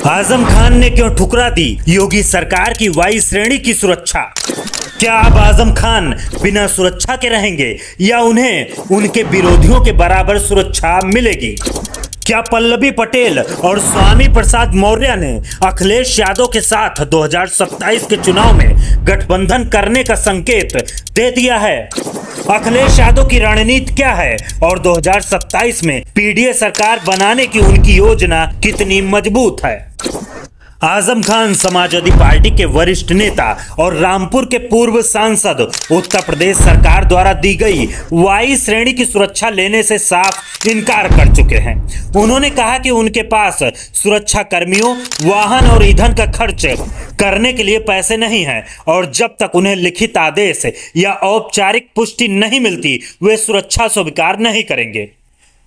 आजम खान ने क्यों ठुकरा दी योगी सरकार की वाई श्रेणी की सुरक्षा? क्या अब आजम खान बिना सुरक्षा के रहेंगे या उन्हें उनके विरोधियों के बराबर सुरक्षा मिलेगी? क्या पल्लवी पटेल और स्वामी प्रसाद मौर्य ने अखिलेश यादव के साथ 2027 के चुनाव में गठबंधन करने का संकेत दे दिया है? अखिलेश यादव की रणनीति क्या है और 2027 में पीडीए सरकार बनाने की उनकी योजना कितनी मजबूत है? आजम खान समाजवादी पार्टी के वरिष्ठ नेता और रामपुर के पूर्व सांसद उत्तर प्रदेश सरकार द्वारा दी गई वाई श्रेणी की सुरक्षा लेने से साफ इनकार कर चुके हैं। उन्होंने कहा कि उनके पास सुरक्षा कर्मियों, वाहन और ईंधन का खर्च करने के लिए पैसे नहीं हैं और जब तक उन्हें लिखित आदेश या औपचारिक पुष्टि नहीं मिलती वे सुरक्षा स्वीकार नहीं करेंगे।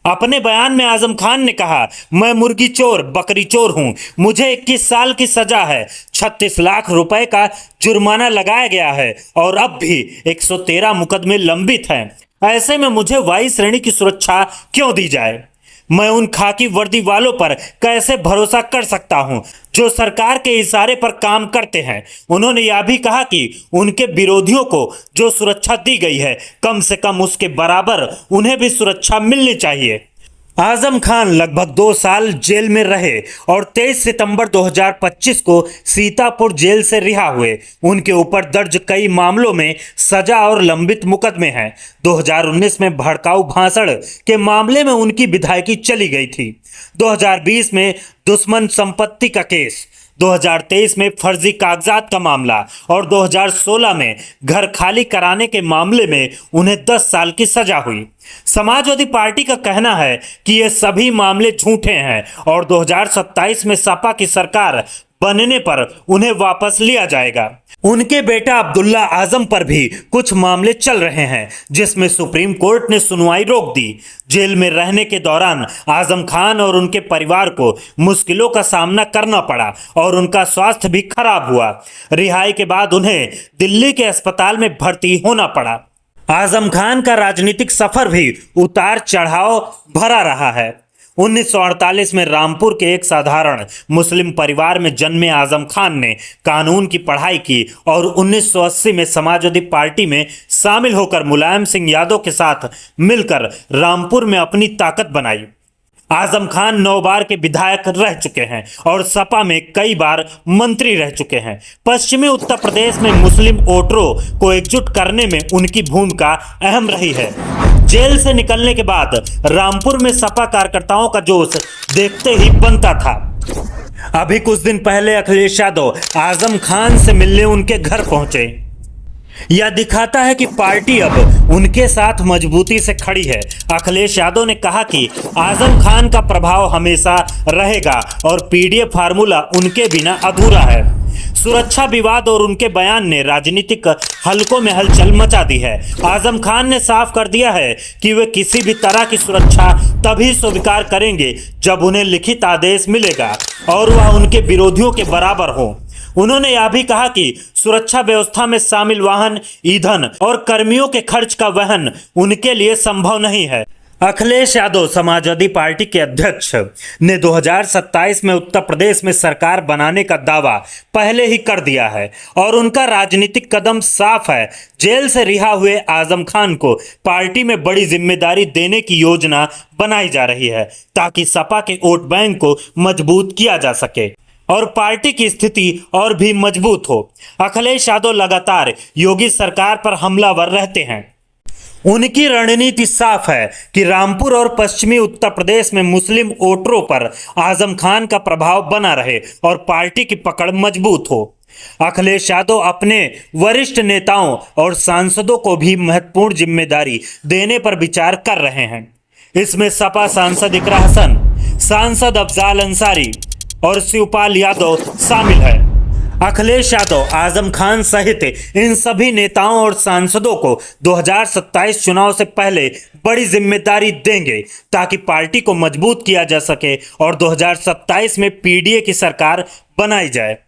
अपने बयान में आजम खान ने कहा, मैं मुर्गी चोर बकरी चोर हूं, मुझे 21 साल की सजा है, 36 लाख रुपए का जुर्माना लगाया गया है और अब भी 113 मुकदमे लंबित हैं। ऐसे में मुझे वाई श्रेणी की सुरक्षा क्यों दी जाए? मैं उन खाकी वर्दी वालों पर कैसे भरोसा कर सकता हूं जो सरकार के इशारे पर काम करते हैं? उन्होंने यह भी कहा कि उनके विरोधियों को जो सुरक्षा दी गई है कम से कम उसके बराबर उन्हें भी सुरक्षा मिलनी चाहिए। आजम खान लगभग 2 साल जेल में रहे और 23 सितंबर 2025 को सीतापुर जेल से रिहा हुए। उनके ऊपर दर्ज कई मामलों में सजा और लंबित मुकदमे हैं। 2019 में भड़काऊ भाषण के मामले में उनकी विधायकी चली गई थी। 2020 में दुश्मन संपत्ति का केस, 2023 में फर्जी कागजात का मामला और 2016 में घर खाली कराने के मामले में उन्हें 10 साल की सजा हुई। समाजवादी पार्टी का कहना है कि ये सभी मामले झूठे हैं और 2027 में सपा की सरकार बनने पर उन्हें वापस लिया जाएगा। उनके बेटा अब्दुल्ला आजम पर भी कुछ मामले चल रहे हैं जिसमें सुप्रीम कोर्ट ने सुनवाई रोक दी। जेल में रहने के दौरान आजम खान और उनके परिवार को मुश्किलों का सामना करना पड़ा और उनका स्वास्थ्य भी खराब हुआ। रिहाई के बाद उन्हें दिल्ली के अस्पताल में भर्ती होना पड़ा। आजम खान का राजनीतिक सफर भी उतार चढ़ाव भरा रहा है। 1948 में रामपुर के एक साधारण मुस्लिम परिवार में जन्मे आजम खान ने कानून की पढ़ाई की और 1980 में समाजवादी पार्टी में शामिल होकर मुलायम सिंह यादव के साथ मिलकर रामपुर में अपनी ताकत बनाई। आजम खान 9 बार के विधायक रह चुके हैं और सपा में कई बार मंत्री रह चुके हैं। पश्चिमी उत्तर प्रदेश में मुस्लिम वोटरों को एकजुट करने में उनकी भूमिका अहम रही है। जेल से निकलने के बाद रामपुर में सपा कार्यकर्ताओं का जोश देखते ही बनता था। अभी कुछ दिन पहले अखिलेश यादव आजम खान से मिलने उनके घर पहुंचे। यह दिखाता है कि पार्टी अब उनके साथ मजबूती से खड़ी है। अखिलेश यादव ने कहा कि आजम खान का प्रभाव हमेशा रहेगा और पीडीए फार्मूला उनके बिना अधूरा है। सुरक्षा विवाद और उनके बयान ने राजनीतिक हलकों में हलचल मचा दी है। आजम खान ने साफ कर दिया है कि वे किसी भी तरह की सुरक्षा तभी स्वीकार करेंगे जब उन्हें लिखित आदेश मिलेगा और वह उनके विरोधियों के बराबर हो। उन्होंने यह भी कहा कि सुरक्षा व्यवस्था में शामिल वाहन, ईंधन और कर्मियों के खर्च का वहन उनके लिए संभव नहीं है। अखिलेश यादव समाजवादी पार्टी के अध्यक्ष ने 2027 में उत्तर प्रदेश में सरकार बनाने का दावा पहले ही कर दिया है और उनका राजनीतिक कदम साफ है। जेल से रिहा हुए आजम खान को पार्टी में बड़ी जिम्मेदारी देने की योजना बनाई जा रही है ताकि सपा के वोट बैंक को मजबूत किया जा सके और पार्टी की स्थिति और भी मजबूत हो। अखिलेश यादव लगातार योगी सरकार पर हमलावर रहते हैं। उनकी रणनीति साफ है कि रामपुर और पश्चिमी उत्तर प्रदेश में मुस्लिम वोटरों पर आजम खान का प्रभाव बना रहे और पार्टी की पकड़ मजबूत हो। अखिलेश यादव अपने वरिष्ठ नेताओं और सांसदों को भी महत्वपूर्ण जिम्मेदारी देने पर विचार कर रहे हैं। इसमें सपा सांसद इकरा हसन, सांसद अफजाल अंसारी और शिवपाल यादव शामिल है। अखिलेश यादव आजम खान सहित इन सभी नेताओं और सांसदों को 2027 चुनाव से पहले बड़ी जिम्मेदारी देंगे ताकि पार्टी को मजबूत किया जा सके और 2027 में पीडीए की सरकार बनाई जाए।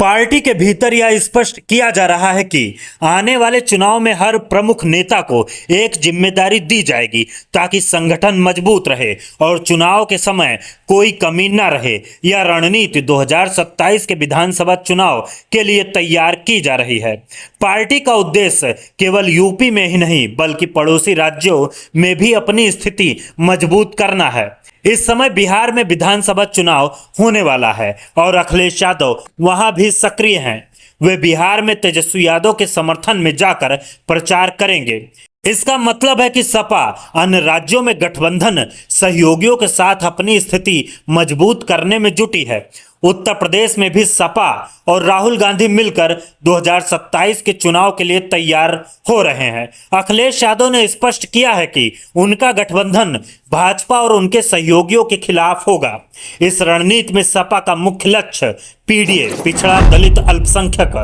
पार्टी के भीतर यह स्पष्ट किया जा रहा है कि आने वाले चुनाव में हर प्रमुख नेता को एक जिम्मेदारी दी जाएगी ताकि संगठन मजबूत रहे और चुनाव के समय कोई कमी न रहे। यह रणनीति 2027 के विधानसभा चुनाव के लिए तैयार की जा रही है। पार्टी का उद्देश्य केवल यूपी में ही नहीं बल्कि पड़ोसी राज्यों में भी अपनी स्थिति मजबूत करना है। इस समय बिहार में विधानसभा चुनाव होने वाला है और अखिलेश यादव वहां भी सक्रिय हैं। वे बिहार में तेजस्वी यादव के समर्थन में जाकर प्रचार करेंगे। इसका मतलब है कि सपा अन्य राज्यों में गठबंधन सहयोगियों के साथ अपनी स्थिति मजबूत करने में जुटी है। उत्तर प्रदेश में भी सपा और राहुल गांधी मिलकर 2027 के चुनाव के लिए तैयार हो रहे हैं। अखिलेश यादव ने स्पष्ट किया है कि उनका गठबंधन भाजपा और उनके सहयोगियों के खिलाफ होगा। इस रणनीति में सपा का मुख्य लक्ष्य पीडीए, पिछड़ा दलित अल्पसंख्यक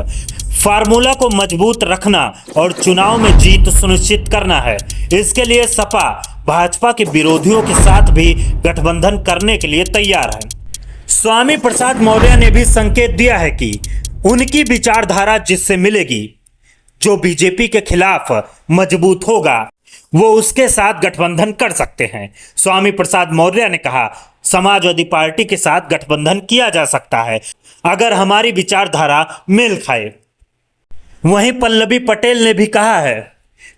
फार्मूला को मजबूत रखना और चुनाव में जीत सुनिश्चित करना है। इसके लिए सपा भाजपा के विरोधियों के साथ भी गठबंधन करने के लिए तैयार है। स्वामी प्रसाद मौर्य ने भी संकेत दिया है कि उनकी विचारधारा जिससे मिलेगी, जो बीजेपी के खिलाफ मजबूत होगा, वो उसके साथ गठबंधन कर सकते हैं। स्वामी प्रसाद मौर्य ने कहा, समाजवादी पार्टी के साथ गठबंधन किया जा सकता है अगर हमारी विचारधारा मेल खाए। वहीं पल्लवी पटेल ने भी कहा है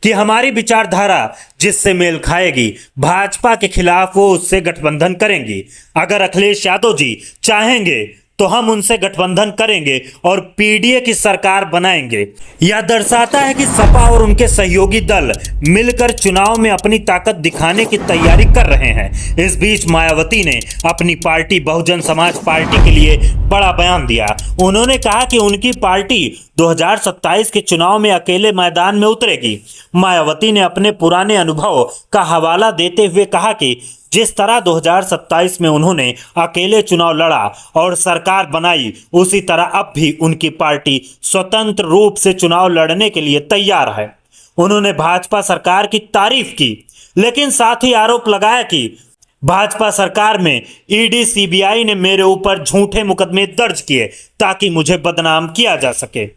कि हमारी विचारधारा जिससे मेल खाएगी, भाजपा के खिलाफ वो उससे गठबंधन करेंगी। अगर अखिलेश यादव जी चाहेंगे तो हम उनसे गठबंधन करेंगे और पीडीए की सरकार बनाएंगे। यह दर्शाता है कि सपा और उनके सहयोगी दल मिलकर चुनाव में अपनी ताकत दिखाने की तैयारी कर रहे हैं। इस बीच मायावती ने अपनी पार्टी बहुजन समाज पार्टी के लिए बड़ा बयान दिया। उन्होंने कहा कि उनकी पार्टी 2027 के चुनाव में अकेले मैदान में उतरेगी। मायावती ने अपने पुराने अनुभव का हवाला देते हुए कहा कि जिस तरह 2027 में उन्होंने अकेले चुनाव लड़ा और सरकार बनाई, उसी तरह अब भी उनकी पार्टी स्वतंत्र रूप से चुनाव लड़ने के लिए तैयार है। उन्होंने भाजपा सरकार की तारीफ की, लेकिन साथ ही आरोप लगाया कि भाजपा सरकार में ईडी, सीबीआई ने मेरे ऊपर झूठे मुकदमे दर्ज किए ताकि मुझे बदनाम किया जा सके।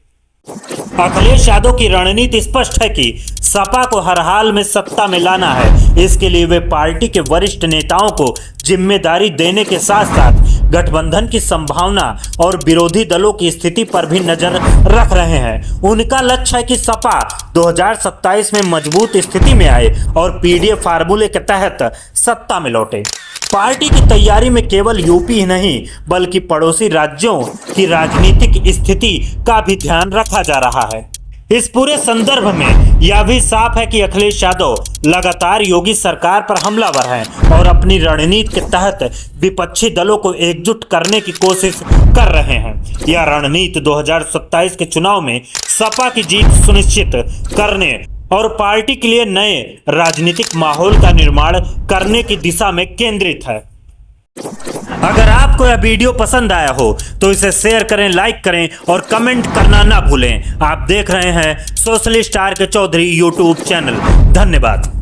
अखिलेश यादव की रणनीति स्पष्ट है कि सपा को हर हाल में सत्ता में लाना है। इसके लिए वे पार्टी के वरिष्ठ नेताओं को जिम्मेदारी देने के साथ साथ गठबंधन की संभावना और विरोधी दलों की स्थिति पर भी नजर रख रहे हैं। उनका लक्ष्य है कि सपा 2027 में मजबूत स्थिति में आए और पीडीए फार्मूले के तहत सत्ता में लौटे। पार्टी की तैयारी में केवल यूपी ही नहीं बल्कि पड़ोसी राज्यों की राजनीतिक स्थिति का भी ध्यान रखा जा रहा है। इस पूरे संदर्भ में यह भी साफ है कि अखिलेश यादव लगातार योगी सरकार पर हमलावर हैं और अपनी रणनीति के तहत विपक्षी दलों को एकजुट करने की कोशिश कर रहे हैं। यह रणनीति 2027 के चुनाव में सपा की जीत सुनिश्चित करने और पार्टी के लिए नए राजनीतिक माहौल का निर्माण करने की दिशा में केंद्रित है। अगर आपको यह वीडियो पसंद आया हो तो इसे शेयर करें, लाइक करें और कमेंट करना ना भूलें। आप देख रहे हैं सोशलिस्ट आर के चौधरी यूट्यूब चैनल। धन्यवाद।